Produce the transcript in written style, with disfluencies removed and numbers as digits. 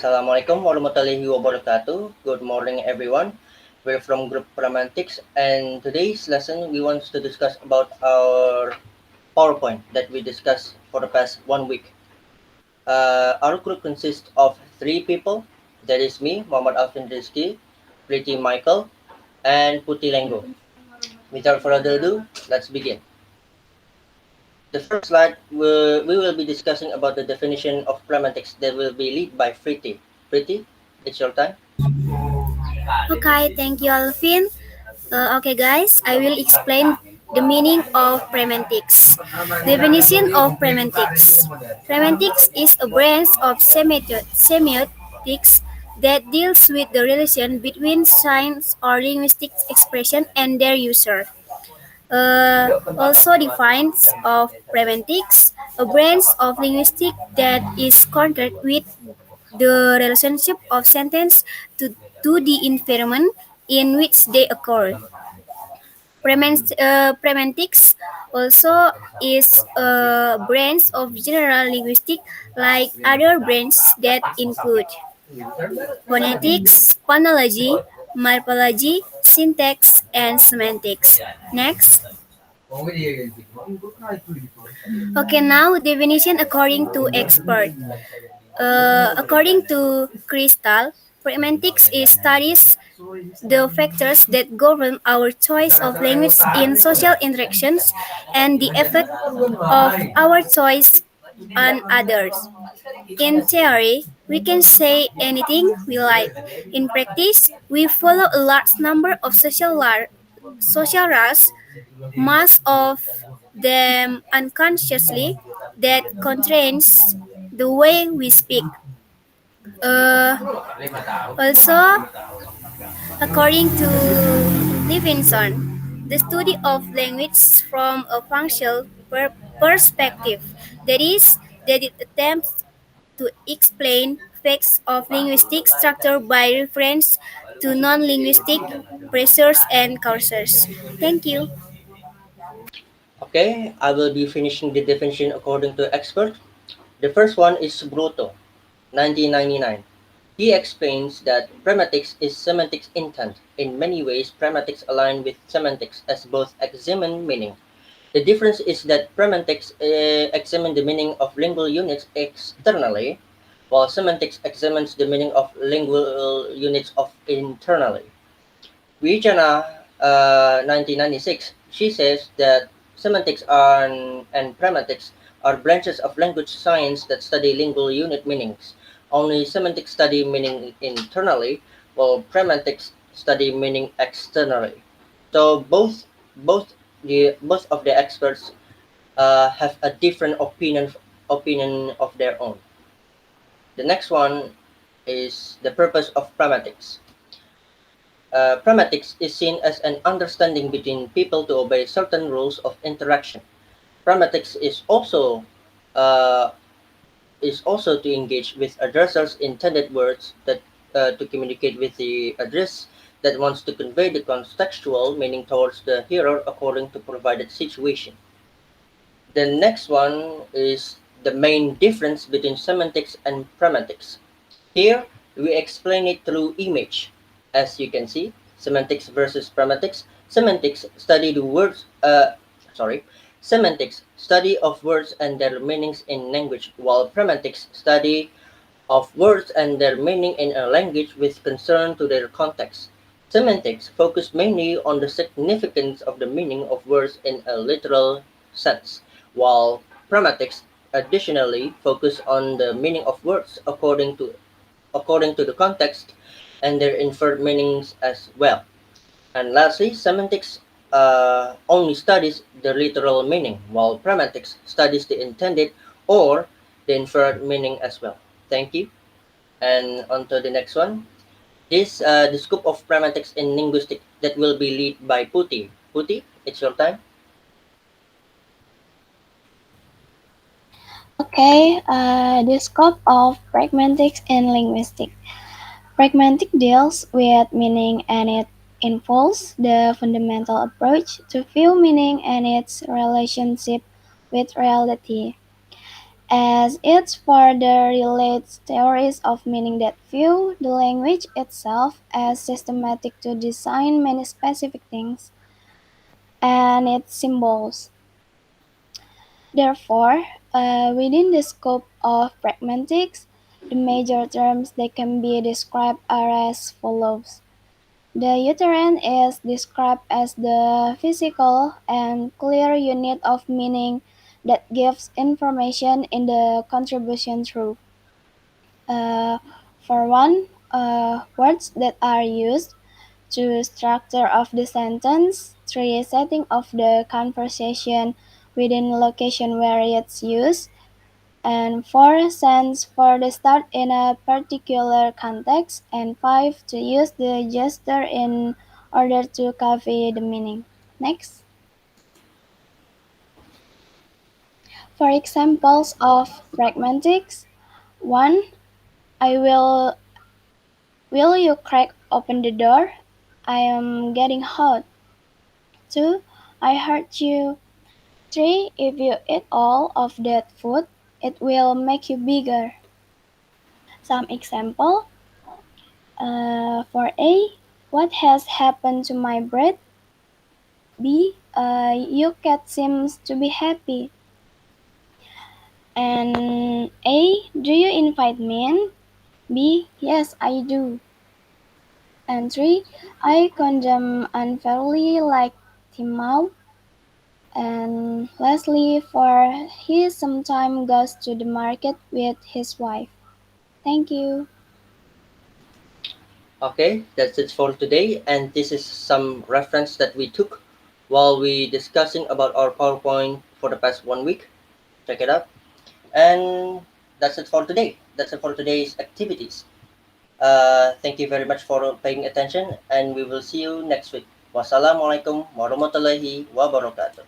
Assalamualaikum warahmatullahi wabarakatuh. Good morning, everyone. We're from Group Pragmantics, and today's lesson we want to discuss about our PowerPoint that we discussed for the past 1 week. Our group consists of 3 people. That is me, Muhammad Alfin, Frity Michael, and Puti Lenggo. Without further ado, let's begin. The first slide, we will be discussing about the definition of pragmatics that will be led by Frity. Frity, it's your time. Okay, thank you, Alfin. Okay, guys, I will explain the meaning of pragmatics. Definition of pragmatics. Pragmatics is a branch of semiotics that deals with the relation between science or linguistic expression and their user. Also defines of pragmatics, a branch of linguistics that is concerned with the relationship of sentence to the environment in which they occur. Pragmatics also is a branch of general linguistics like other branches that include phonetics, phonology, morphology, syntax, and semantics. Next. Okay, now definition according to expert. According to Crystal, pragmatics is studies the factors that govern our choice of language in social interactions and the effect of our choice on others. In theory, we can say anything we like. In practice, we follow a large number of social rules, most of them unconsciously, that constrains the way we speak. Uh, Also, according to Livingston, the study of language from a functional perspective, that is, that it attempts to explain facts of linguistic structure by reference to non-linguistic pressures and causes. Thank you. Okay, I will be finishing the definition according to expert. The first one is Brutto, 1999. He explains that pragmatics is semantics intent. In many ways, pragmatics align with semantics as both examine meaning. The difference is that pragmatics examine the meaning of lingual units externally, while semantics examines the meaning of lingual units of internally. Wijana, 1996, she says that semantics and pragmatics are branches of language science that study lingual unit meanings. Only semantics study meaning internally, while pragmatics study meaning externally. So both of the experts have a different opinion of their own. The next one is the purpose of pragmatics. Pragmatics is seen as an understanding between people to obey certain rules of interaction. Pragmatics uh, is also to engage with addressers intended words that to communicate with the address that wants to convey the contextual meaning towards the hearer according to provided situation. The next one is the main difference between semantics and pragmatics. Here, we explain it through image. As you can see, semantics versus pragmatics. Sorry. Semantics, study of words and their meanings in language, while pragmatics, study of words and their meaning in a language with concern to their context. Semantics focus mainly on the significance of the meaning of words in a literal sense, while pragmatics additionally focus on the meaning of words according to the context and their inferred meanings as well. And lastly, semantics only studies the literal meaning, while pragmatics studies the intended or the inferred meaning as well. Thank you. And on to the next one. The scope of pragmatics in linguistic that will be led by Puti. Puti, it's your time. Okay, the scope of pragmatics in linguistics. Pragmatic deals with meaning and it involves the fundamental approach to view meaning and its relationship with reality. as it further relates theories of meaning that view the language itself as systematic to design many specific things and its symbols. Therefore, within the scope of pragmatics, the major terms that can be described are as follows. The uterine is described as the physical and clear unit of meaning that gives information in the contribution through. Uh, for one, words that are used to structure of the sentence, three setting of the conversation within location where it's used, and four sense for the start in a particular context, and five to use the gesture in order to convey the meaning. Next, for examples of pragmatics, one, I will you crack open the door? I am getting hot. Two, I heard you. Three, if you eat all of that food, it will make you bigger. Some example. For A, what has happened to my bread? B, your cat seems to be happy. And A, do you invite me in? B, yes, I do. And 3, I condemn unfairly like Timau. And lastly, for he sometimes goes to the market with his wife. Thank you. Okay, that's it for today, and this is some reference that we took while we discussing about our PowerPoint for the past 1 week. Check it out. And that's it for today. That's it for today's activities. Thank you very much for paying attention, and we will see you next week. Wassalamualaikum warahmatullahi wabarakatuh.